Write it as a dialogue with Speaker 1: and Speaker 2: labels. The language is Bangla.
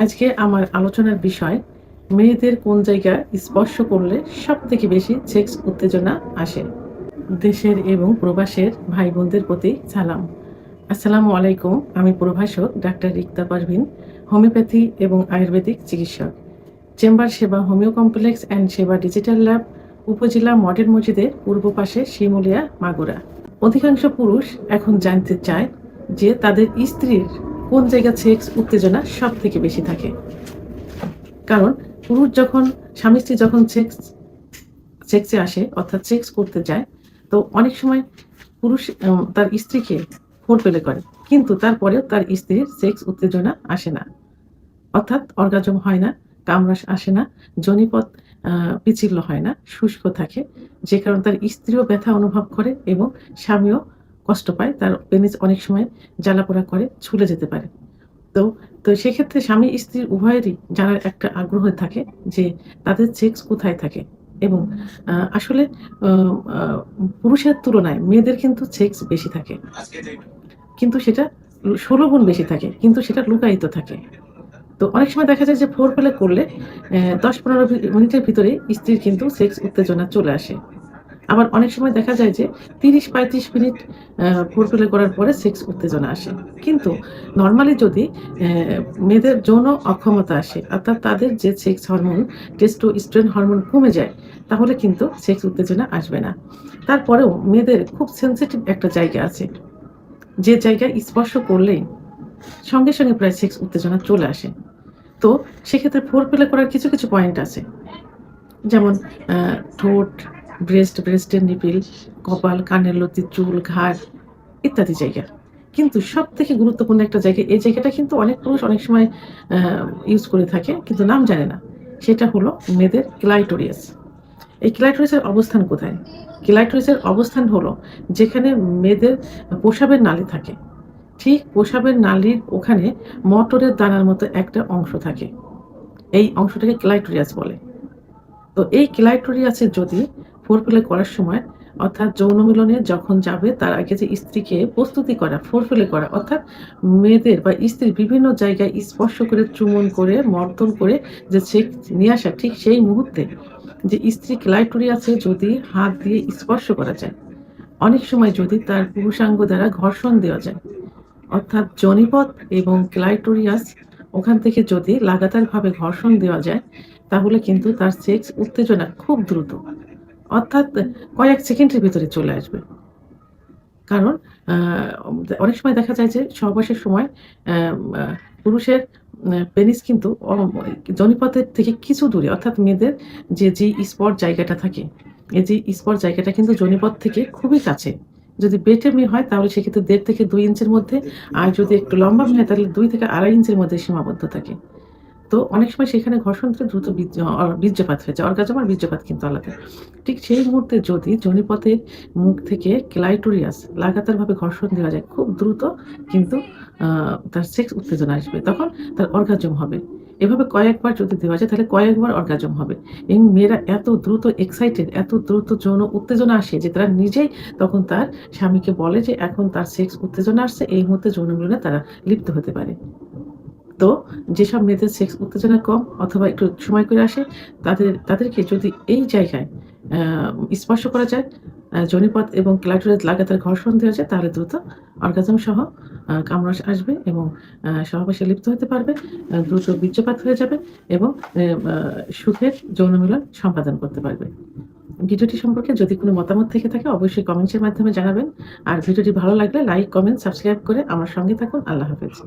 Speaker 1: আজকে আমার আলোচনার বিষয় মেয়েদের কোন জায়গা স্পর্শ করলে সবথেকে বেশি সেক্স উত্তেজনা আসে। দেশের এবং প্রবাসের ভাই বোনদের প্রতি সালাম। আসসালামু আলাইকুম। আমি প্রভাষক ডাক্তার রিক্তা পারভিন, হোমিওপ্যাথি এবং আয়ুর্বেদিক চিকিৎসক। চেম্বার সেবা হোমিও কমপ্লেক্স অ্যান্ড সেবা ডিজিটাল ল্যাব, উপজেলা মডেল মসজিদের পূর্ব পাশে শিমুলিয়া, মাগুরা। অধিকাংশ পুরুষ এখন জানতে চায় যে তাদের স্ত্রীর কোন জায়গা সেক্স উত্তেজনা সব থেকে বেশি থাকে। কারণ পুরুষ যখন স্বামী স্ত্রী যখন সেক্সে আসে অর্থাৎ সেক্স করতে যায়, তো অনেক সময় পুরুষ তার স্ত্রীকে ফোরপ্লে করে, কিন্তু তারপরেও তার স্ত্রীর সেক্স উত্তেজনা আসে না, অর্থাৎ অর্গাজম হয় না, কামরাস আসে না, যোনিপথ পিচ্ছিল হয় না, শুষ্ক থাকে, যে কারণে তার স্ত্রীও ব্যথা অনুভব করে এবং স্বামীও কষ্ট পায়। তার পেনিস অনেক সময় জ্বালাপোড়া করে, ছুলে যেতে পারে। তো তো সেক্ষেত্রে স্বামী স্ত্রীর উভয়েরই জানার একটা আগ্রহ থাকে যে তাদের সেক্স কোথায় থাকে, এবং আসলে আ আ পুরুষের তুলনায় মেয়েদের কিন্তু সেক্স বেশি থাকে। কিন্তু সেটা ১৬ গুণ বেশি থাকে। কিন্তু সেটা লুকায়িত থাকে। তো অনেক সময় দেখা যায় যে ফোর প্লে করলে ১০-১৫ মিনিটের ভিতরেই স্ত্রীর কিন্তু সেক্স উত্তেজনা চলে আসে। আবার অনেক সময় দেখা যায় যে ৩০-৩৫ মিনিট ফোর প্লে করার পরে সেক্স উত্তেজনা আসে। কিন্তু নরমালি যদি মেয়েদের যৌন অক্ষমতা আসে, অর্থাৎ তাদের যে সেক্স হরমোন টেস্টোস্টেরন হরমোন কমে যায়, তাহলে কিন্তু সেক্স উত্তেজনা আসবে না। তারপরেও মেয়েদের খুব সেনসিটিভ একটা জায়গা আছে, যে জায়গায় স্পর্শ করলেই সঙ্গে প্রায় সেক্স উত্তেজনা চলে আসে। তো সেক্ষেত্রে ফোর প্লে করার কিছু পয়েন্ট আছে। যেমন আ ঠোঁট, ব্রেস্টের নিপিল, কপাল, কানের লতি, চুল, ঘাড় ইত্যাদি জায়গা। কিন্তু সবথেকে গুরুত্বপূর্ণ একটা জায়গা, এই জায়গাটা কিন্তু অনেক পুরুষ অনেক সময় আ ইউজ করে থাকে কিন্তু নাম জানে না। সেটা হলো মেয়েদের ক্লাইটোরিয়াস। এই ক্লাইটোরিসের অবস্থান কোথায়? ক্লাইটোরিসের অবস্থান হলো যেখানে মেয়েদের প্রসাবের নালী থাকে। ঠিক প্রসাবের নালীর ওখানে মটরের দানার মতো একটা অংশ থাকে। এই অংশটাকে ক্লাইটোরিয়াস বলে। তো এই ক্লাইটোরিয়াসে যদি ফোরপ্লে করার সময়, অর্থাৎ যৌন মিলনে যখন যাবে তার আগে যে স্ত্রীকে প্রস্তুতি করা, ফোরপ্লে করা, অর্থাৎ মেয়েদের বা স্ত্রীর বিভিন্ন জায়গায় স্পর্শ করে, চুম্বন করে, মর্দন করে যে সেক্স নিয়ে আসা, ঠিক সেই মুহূর্তে যে স্ত্রী ক্লাইটোরিয়াসে যদি হাত দিয়ে স্পর্শ করা যায়, অনেক সময় যদি তার পুরুষাঙ্গ দ্বারা ঘর্ষণ দেওয়া যায়, অর্থাৎ যোনিপথ এবং ক্লাইটোরিয়াস ওখান থেকে যদি লাগাতারভাবে ঘর্ষণ দেওয়া যায়, তাহলে কিন্তু তার সেক্স উত্তেজনা খুব দ্রুত, অর্থাৎ কয়েক সেকেন্ডের ভিতরে চলে আসবে। কারণ আ অনেক সময় দেখা যায় যে সহবাসের সময় অ্যাম আ পুরুষের পেনিস কিন্তু যোনিপথের থেকে কিছু দূরে, অর্থাৎ মেয়েদের যে স্পট জায়গাটা থাকে, এই যে স্পট জায়গাটা কিন্তু যোনিপথ থেকে খুবই কাছে। যদি বেঁটে মেয়ে হয় তাহলে সেক্ষেত্রে ১.৫ থেকে ২ ইঞ্চির মধ্যে, আর যদি একটু লম্বা মেয়ে হয় তাহলে ২ থেকে ২.৫ ইঞ্চির মধ্যে সীমাবদ্ধ থাকে। তো অনেক সময় সেখানে ঘর্ষণ থেকে দ্রুত বীর্যপাত হয়ে যায়। অর্গাজম আর বীর্যপাত কিন্তু আলাদা। ঠিক সেই মুহূর্তে যদি যোনিপথের মুখ থেকে ক্লাইটোরিয়াস লাগাতারভাবে ঘর্ষণ দেওয়া যায়, খুব দ্রুত কিন্তু আ তার সেক্স উত্তেজনা আসবে। তখন তার অর্গাজম হবে। এভাবে কয়েকবার যদি দেওয়া যায় তাহলে কয়েকবার অর্গাজম হবে। এবং মেয়েরা এত দ্রুত এক্সাইটেড, এত দ্রুত যৌন উত্তেজনা আসে যে তারা নিজেই তখন তার স্বামীকে বলে যে এখন তার সেক্স উত্তেজনা আসছে, এই মুহূর্তে যৌন মিলনে তারা লিপ্ত হতে পারে। তো যেসব মেয়েদের সেক্স উত্তেজনা কম অথবা একটু সময় করে আসে, তাদেরকে যদি এই জায়গায় স্পর্শ করা যায়, যোনিপথ এবং ক্লাইটোরিস লাগাতার ঘর্ষণ দেওয়া যায়, তাহলে দ্রুত অর্গাজম সহ কামরাস আসবে এবং সহবাসে লিপ্ত হতে পারবে। দ্রুত বীর্যপাত হয়ে যাবে এবং এ আ সুখের যৌন মিলন সম্পাদন করতে পারবে। ভিডিওটি সম্পর্কে যদি কোনো মতামত থেকে থাকে অবশ্যই কমেন্টসের মাধ্যমে জানাবেন। আর ভিডিওটি ভালো লাগলে লাইক, কমেন্ট, সাবস্ক্রাইব করে আমার সঙ্গে থাকুন। আল্লাহ হাফেজ।